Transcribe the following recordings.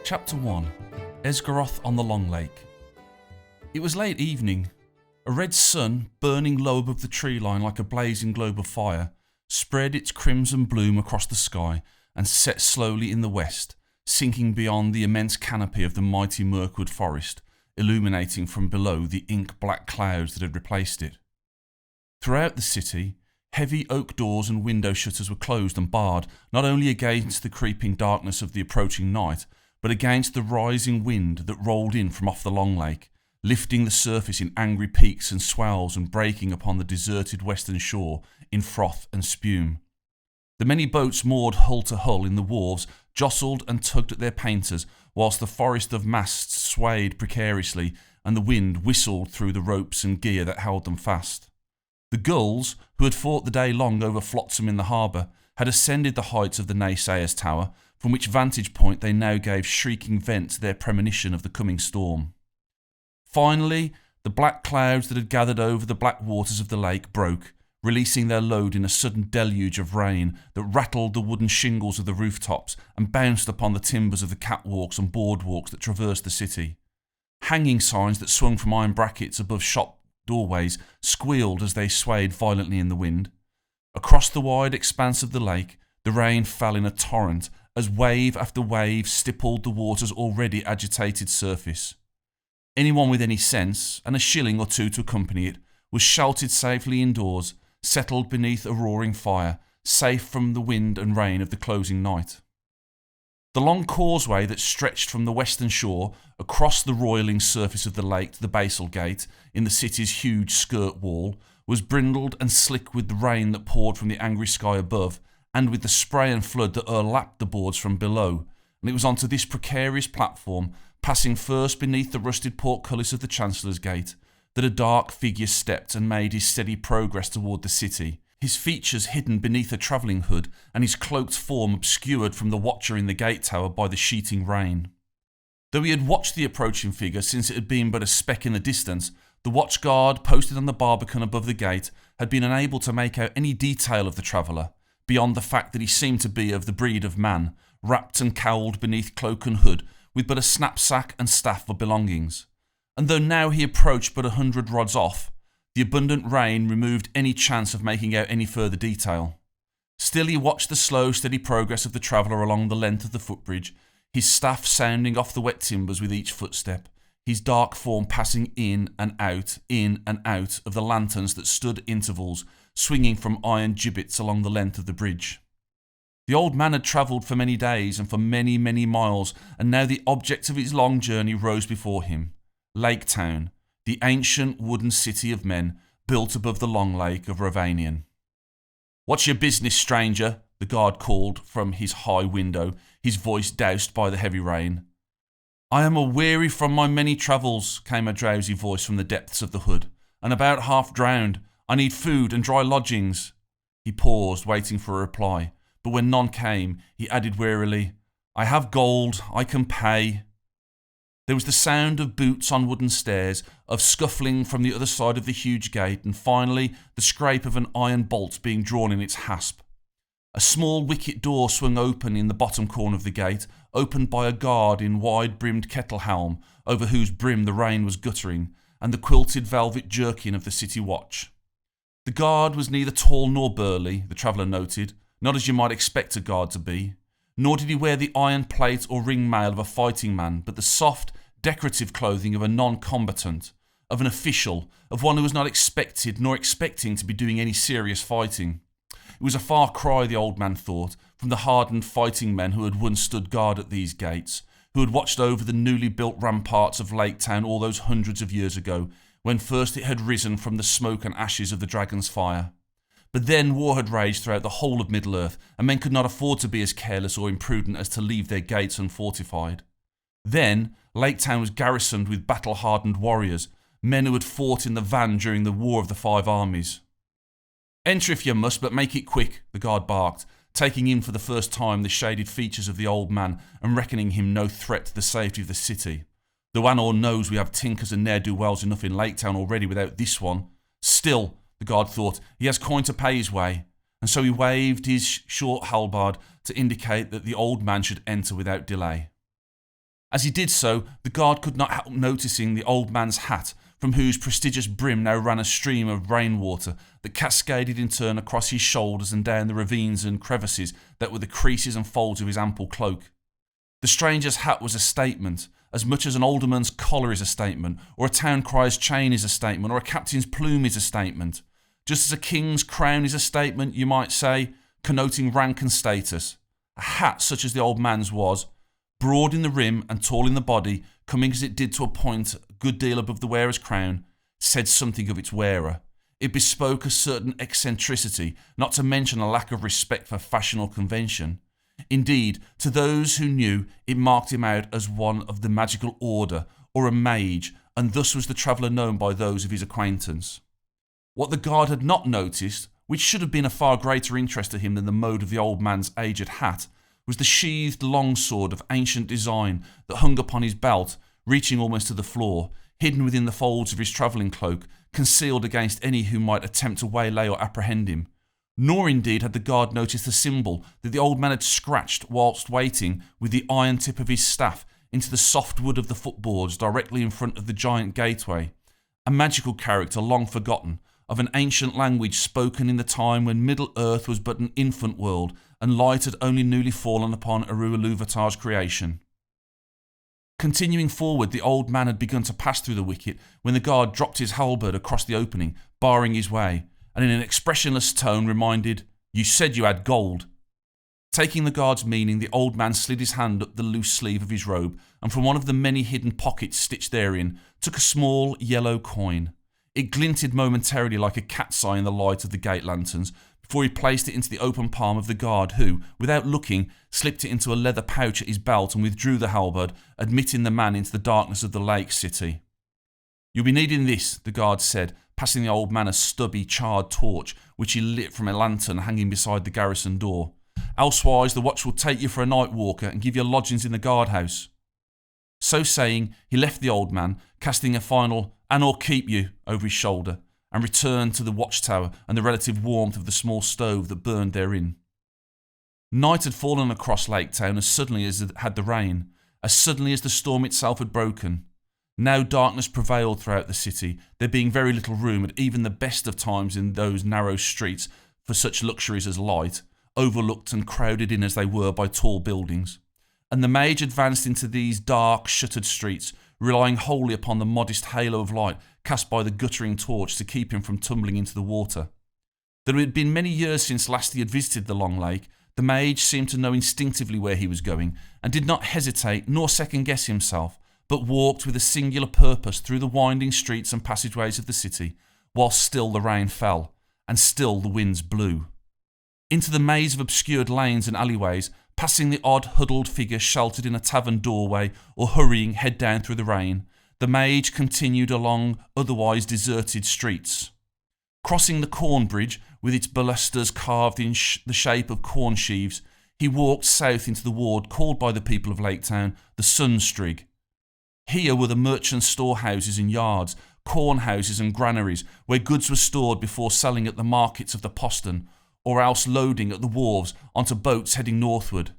Chapter 1 Esgaroth on the Long Lake. It was late evening. A red sun, burning low above the tree line like a blazing globe of fire, spread its crimson bloom across the sky and set slowly in the west, sinking beyond the immense canopy of the mighty Mirkwood forest, illuminating from below the ink-black clouds that had replaced it. Throughout the city, heavy oak doors and window shutters were closed and barred, not only against the creeping darkness of the approaching night, but against the rising wind that rolled in from off the Long Lake, lifting the surface in angry peaks and swells and breaking upon the deserted western shore in froth and spume. The many boats moored hull to hull in the wharves jostled and tugged at their painters, whilst the forest of masts swayed precariously and the wind whistled through the ropes and gear that held them fast. The gulls, who had fought the day long over flotsam in the harbour, had ascended the heights of the naysayer's tower, from which vantage point they now gave shrieking vent to their premonition of the coming storm. Finally, the black clouds that had gathered over the black waters of the lake broke, releasing their load in a sudden deluge of rain that rattled the wooden shingles of the rooftops and bounced upon the timbers of the catwalks and boardwalks that traversed the city. Hanging signs that swung from iron brackets above shop doorways squealed as they swayed violently in the wind. Across the wide expanse of the lake, the rain fell in a torrent as wave after wave stippled the water's already agitated surface. Anyone with any sense, and a shilling or two to accompany it, was sheltered safely indoors, settled beneath a roaring fire, safe from the wind and rain of the closing night. The long causeway that stretched from the western shore across the roiling surface of the lake to the Basal Gate in the city's huge skirt wall was brindled and slick with the rain that poured from the angry sky above, and with the spray and flood that o'erlapped the boards from below, and it was onto this precarious platform, passing first beneath the rusted portcullis of the Chancellor's Gate, that a dark figure stepped and made his steady progress toward the city, his features hidden beneath a travelling hood and his cloaked form obscured from the watcher in the gate tower by the sheeting rain. Though he had watched the approaching figure since it had been but a speck in the distance, the watchguard posted on the barbican above the gate had been unable to make out any detail of the traveller, beyond the fact that he seemed to be of the breed of man, wrapped and cowled beneath cloak and hood, with but a knapsack and staff for belongings. And though now he approached but 100 rods off, the abundant rain removed any chance of making out any further detail. Still he watched the slow, steady progress of the traveller along the length of the footbridge, his staff sounding off the wet timbers with each footstep, his dark form passing in and out of the lanterns that stood at intervals, swinging from iron gibbets along the length of the bridge. The old man had travelled for many days and for many, many miles, and now the object of his long journey rose before him. Laketown, the ancient wooden city of men, built above the long lake of Ravanian. "What's your business, stranger?" the guard called from his high window, his voice doused by the heavy rain. "I am aweary from my many travels," came a drowsy voice from the depths of the hood, "and about half drowned. I need food and dry lodgings." He paused, waiting for a reply, but when none came, he added wearily, "I have gold, I can pay." There was the sound of boots on wooden stairs, of scuffling from the other side of the huge gate, and finally the scrape of an iron bolt being drawn in its hasp. A small wicket door swung open in the bottom corner of the gate, opened by a guard in wide-brimmed kettle helm, over whose brim the rain was guttering, and the quilted velvet jerkin of the city watch. The guard was neither tall nor burly, the traveller noted, not as you might expect a guard to be, nor did he wear the iron plate or ring mail of a fighting man, but the soft, decorative clothing of a non-combatant, of an official, of one who was not expected nor expecting to be doing any serious fighting. It was a far cry, the old man thought, from the hardened fighting men who had once stood guard at these gates, who had watched over the newly built ramparts of Laketown all those hundreds of years ago, when first it had risen from the smoke and ashes of the dragon's fire. But then war had raged throughout the whole of Middle-earth, and men could not afford to be as careless or imprudent as to leave their gates unfortified. Then Laketown was garrisoned with battle-hardened warriors, men who had fought in the van during the War of the Five Armies. "Enter if you must, but make it quick," the guard barked, taking in for the first time the shaded features of the old man and reckoning him no threat to the safety of the city. Though Anor knows we have tinkers and ne'er-do-wells enough in Laketown already without this one. Still, the guard thought, he has coin to pay his way, and so he waved his short halberd to indicate that the old man should enter without delay. As he did so, the guard could not help noticing the old man's hat, from whose prestigious brim now ran a stream of rainwater that cascaded in turn across his shoulders and down the ravines and crevices that were the creases and folds of his ample cloak. The stranger's hat was a statement, as much as an alderman's collar is a statement, or a town crier's chain is a statement, or a captain's plume is a statement. Just as a king's crown is a statement, you might say, connoting rank and status. A hat such as the old man's was, broad in the rim and tall in the body, coming as it did to a point a good deal above the wearer's crown, said something of its wearer. It bespoke a certain eccentricity, not to mention a lack of respect for fashion or convention. Indeed, to those who knew, it marked him out as one of the magical order, or a mage, and thus was the traveller known by those of his acquaintance. What the guard had not noticed, which should have been a far greater interest to him than the mode of the old man's aged hat, was the sheathed longsword of ancient design that hung upon his belt, reaching almost to the floor, hidden within the folds of his travelling cloak, concealed against any who might attempt to waylay or apprehend him. Nor indeed had the guard noticed the symbol that the old man had scratched whilst waiting with the iron tip of his staff into the soft wood of the footboards directly in front of the giant gateway, a magical character long forgotten, of an ancient language spoken in the time when Middle Earth was but an infant world and light had only newly fallen upon Iluvatar's creation. Continuing forward, the old man had begun to pass through the wicket when the guard dropped his halberd across the opening, barring his way, and in an expressionless tone reminded, "You said you had gold." Taking the guard's meaning, the old man slid his hand up the loose sleeve of his robe and from one of the many hidden pockets stitched therein took a small yellow coin. It glinted momentarily like a cat's eye in the light of the gate lanterns before he placed it into the open palm of the guard who, without looking, slipped it into a leather pouch at his belt and withdrew the halberd, admitting the man into the darkness of the lake city. "You'll be needing this," the guard said, passing the old man a stubby, charred torch which he lit from a lantern hanging beside the garrison door. "Elsewise the watch will take you for a night walker and give you lodgings in the guardhouse." So saying, he left the old man, casting a final "and or keep you" over his shoulder, and returned to the watchtower and the relative warmth of the small stove that burned therein. Night had fallen across Laketown as suddenly as had the rain, as suddenly as the storm itself had broken. Now darkness prevailed throughout the city, there being very little room at even the best of times in those narrow streets for such luxuries as light, overlooked and crowded in as they were by tall buildings. And the mage advanced into these dark, shuttered streets, relying wholly upon the modest halo of light cast by the guttering torch to keep him from tumbling into the water. Though it had been many years since last he had visited the long lake, the mage seemed to know instinctively where he was going, and did not hesitate nor second-guess himself, but walked with a singular purpose through the winding streets and passageways of the city, whilst still the rain fell, and still the winds blew. Into the maze of obscured lanes and alleyways, passing the odd huddled figure sheltered in a tavern doorway or hurrying head down through the rain, the mage continued along otherwise deserted streets. Crossing the corn bridge, with its balusters carved in the shape of corn sheaves, he walked south into the ward called by the people of Laketown the Sunstrig. Here were the merchants' storehouses and yards, corn houses and granaries, where goods were stored before selling at the markets of the postern, or else loading at the wharves onto boats heading northward.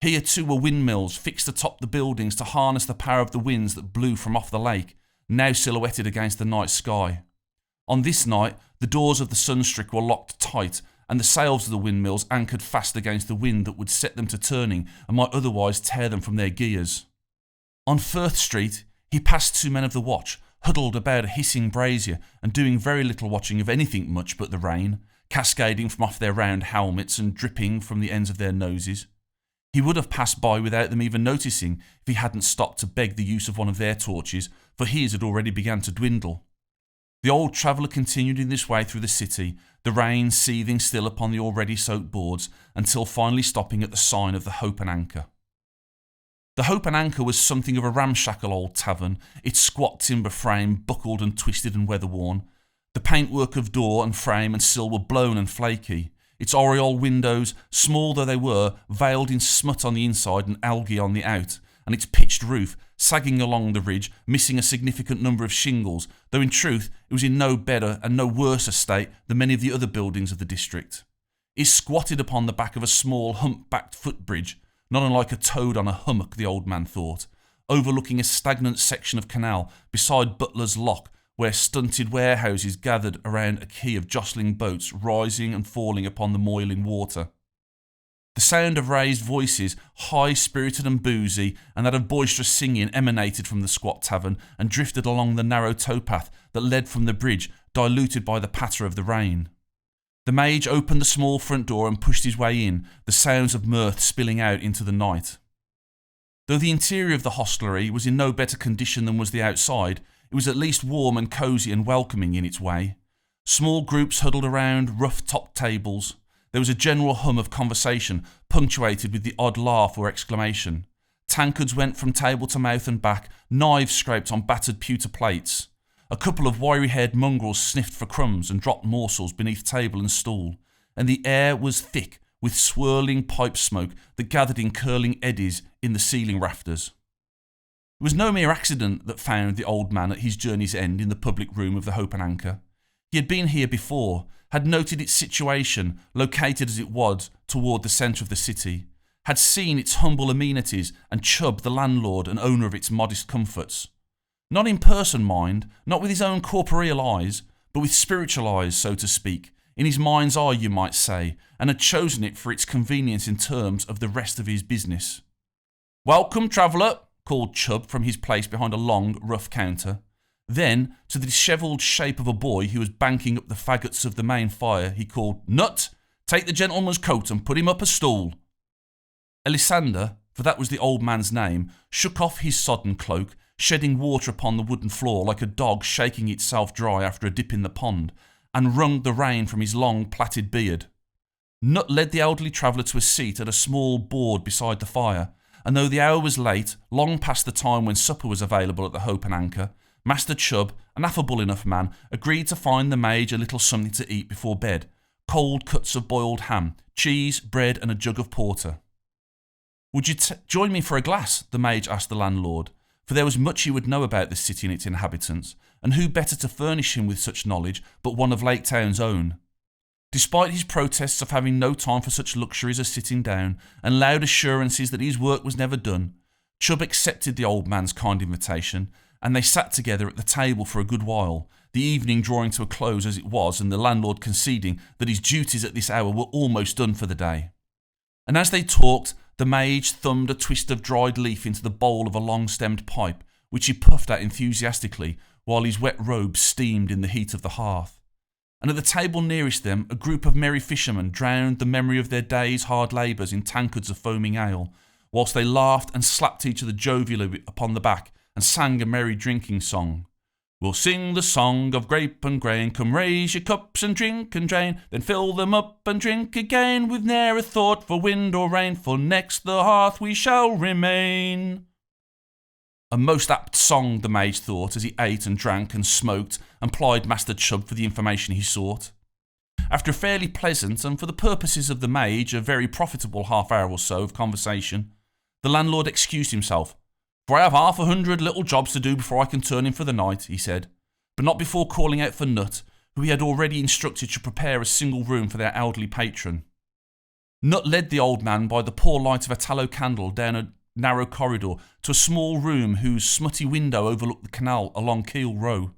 Here too were windmills fixed atop the buildings to harness the power of the winds that blew from off the lake, now silhouetted against the night sky. On this night, the doors of the Sunstrig were locked tight, and the sails of the windmills anchored fast against the wind that would set them to turning and might otherwise tear them from their gears. On Firth Street, he passed two men of the watch, huddled about a hissing brazier and doing very little watching of anything much but the rain, cascading from off their round helmets and dripping from the ends of their noses. He would have passed by without them even noticing if he hadn't stopped to beg the use of one of their torches, for his had already begun to dwindle. The old traveller continued in this way through the city, the rain seething still upon the already soaked boards, until finally stopping at the sign of the Hope and Anchor. The Hope and Anchor was something of a ramshackle old tavern, its squat timber frame buckled and twisted and weather-worn. The paintwork of door and frame and sill were blown and flaky, its oriole windows, small though they were, veiled in smut on the inside and algae on the out, and its pitched roof, sagging along the ridge, missing a significant number of shingles, though in truth it was in no better and no worse a state than many of the other buildings of the district. It squatted upon the back of a small hump-backed footbridge, not unlike a toad on a hummock, the old man thought, overlooking a stagnant section of canal beside Butler's Lock, where stunted warehouses gathered around a quay of jostling boats rising and falling upon the moiling water. The sound of raised voices, high-spirited and boozy, and that of boisterous singing emanated from the squat tavern and drifted along the narrow towpath that led from the bridge, diluted by the patter of the rain. The mage opened the small front door and pushed his way in, the sounds of mirth spilling out into the night. Though the interior of the hostelry was in no better condition than was the outside, it was at least warm and cosy and welcoming in its way. Small groups huddled around rough-topped tables. There was a general hum of conversation, punctuated with the odd laugh or exclamation. Tankards went from table to mouth and back, knives scraped on battered pewter plates. A couple of wiry-haired mongrels sniffed for crumbs and dropped morsels beneath table and stool, and the air was thick with swirling pipe smoke that gathered in curling eddies in the ceiling rafters. It was no mere accident that found the old man at his journey's end in the public room of the Hope and Anchor. He had been here before, had noted its situation, located as it was toward the centre of the city, had seen its humble amenities and Chubb, the landlord and owner of its modest comforts. Not in person, mind, not with his own corporeal eyes, but with spiritual eyes, so to speak, in his mind's eye, you might say, and had chosen it for its convenience in terms of the rest of his business. "Welcome, traveller," called Chubb from his place behind a long, rough counter. Then, to the dishevelled shape of a boy who was banking up the faggots of the main fire, he called, "Nut, take the gentleman's coat and put him up a stool." Elisander, for that was the old man's name, shook off his sodden cloak, shedding water upon the wooden floor like a dog shaking itself dry after a dip in the pond, and wrung the rain from his long plaited beard. Nut led the elderly traveller to a seat at a small board beside the fire, and though the hour was late, long past the time when supper was available at the Hope and Anchor, Master Chubb, an affable enough man, agreed to find the mage a little something to eat before bed, cold cuts of boiled ham, cheese, bread and a jug of porter. "Would you join me for a glass?" the mage asked the landlord, for there was much he would know about the city and its inhabitants, and who better to furnish him with such knowledge but one of Laketown's own? Despite his protests of having no time for such luxuries as sitting down, and loud assurances that his work was never done, Chubb accepted the old man's kind invitation, and they sat together at the table for a good while, the evening drawing to a close as it was, and the landlord conceding that his duties at this hour were almost done for the day. And as they talked, the mage thumbed a twist of dried leaf into the bowl of a long-stemmed pipe, which he puffed at enthusiastically, while his wet robe steamed in the heat of the hearth. And at the table nearest them, a group of merry fishermen drowned the memory of their day's hard labours in tankards of foaming ale, whilst they laughed and slapped each other jovially upon the back, and sang a merry drinking song. "We'll sing the song of grape and grain, come raise your cups and drink and drain, then fill them up and drink again, with ne'er a thought for wind or rain, for next the hearth we shall remain." A most apt song, the mage thought, as he ate and drank and smoked and plied Master Chubb for the information he sought. After a fairly pleasant, and for the purposes of the mage, a very profitable half-hour or so of conversation, the landlord excused himself. "For I have 100 little jobs to do before I can turn in for the night," he said, but not before calling out for Nut, who he had already instructed to prepare a single room for their elderly patron. Nut led the old man by the poor light of a tallow candle down a narrow corridor to a small room whose smutty window overlooked the canal along Keel Row.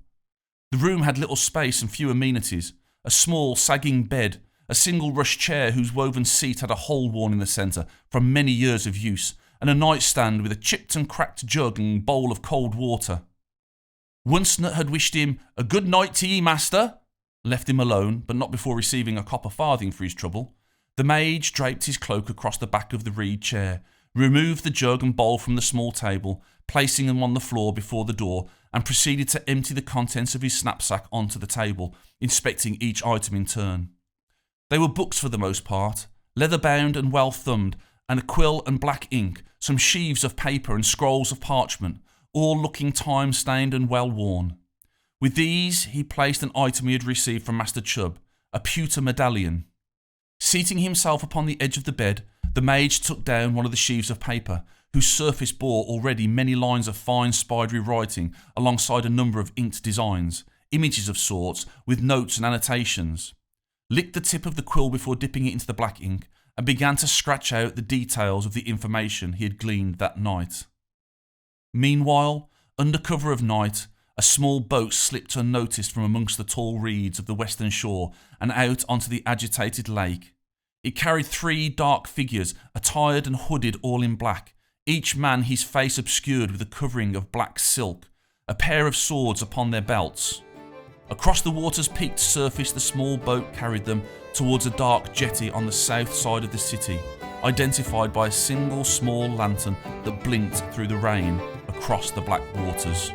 The room had little space and few amenities, a small sagging bed, a single rush chair whose woven seat had a hole worn in the centre from many years of use, and a nightstand with a chipped and cracked jug and bowl of cold water. Once Nut had wished him "a good night to ye, master," left him alone, but not before receiving a copper farthing for his trouble, the mage draped his cloak across the back of the reed chair, removed the jug and bowl from the small table, placing them on the floor before the door, and proceeded to empty the contents of his knapsack onto the table, inspecting each item in turn. They were books for the most part, leather-bound and well-thumbed, and a quill and black ink, some sheaves of paper and scrolls of parchment, all looking time-stained and well-worn. With these he placed an item he had received from Master Chubb, a pewter medallion. Seating himself upon the edge of the bed, the mage took down one of the sheaves of paper, whose surface bore already many lines of fine spidery writing alongside a number of inked designs, images of sorts, with notes and annotations. Licked the tip of the quill before dipping it into the black ink, and began to scratch out the details of the information he had gleaned that night. Meanwhile, under cover of night, a small boat slipped unnoticed from amongst the tall reeds of the western shore and out onto the agitated lake. It carried 3 dark figures, attired and hooded all in black, each man his face obscured with a covering of black silk, a pair of swords upon their belts. Across the water's peaked surface, the small boat carried them towards a dark jetty on the south side of the city, identified by a single small lantern that blinked through the rain across the black waters.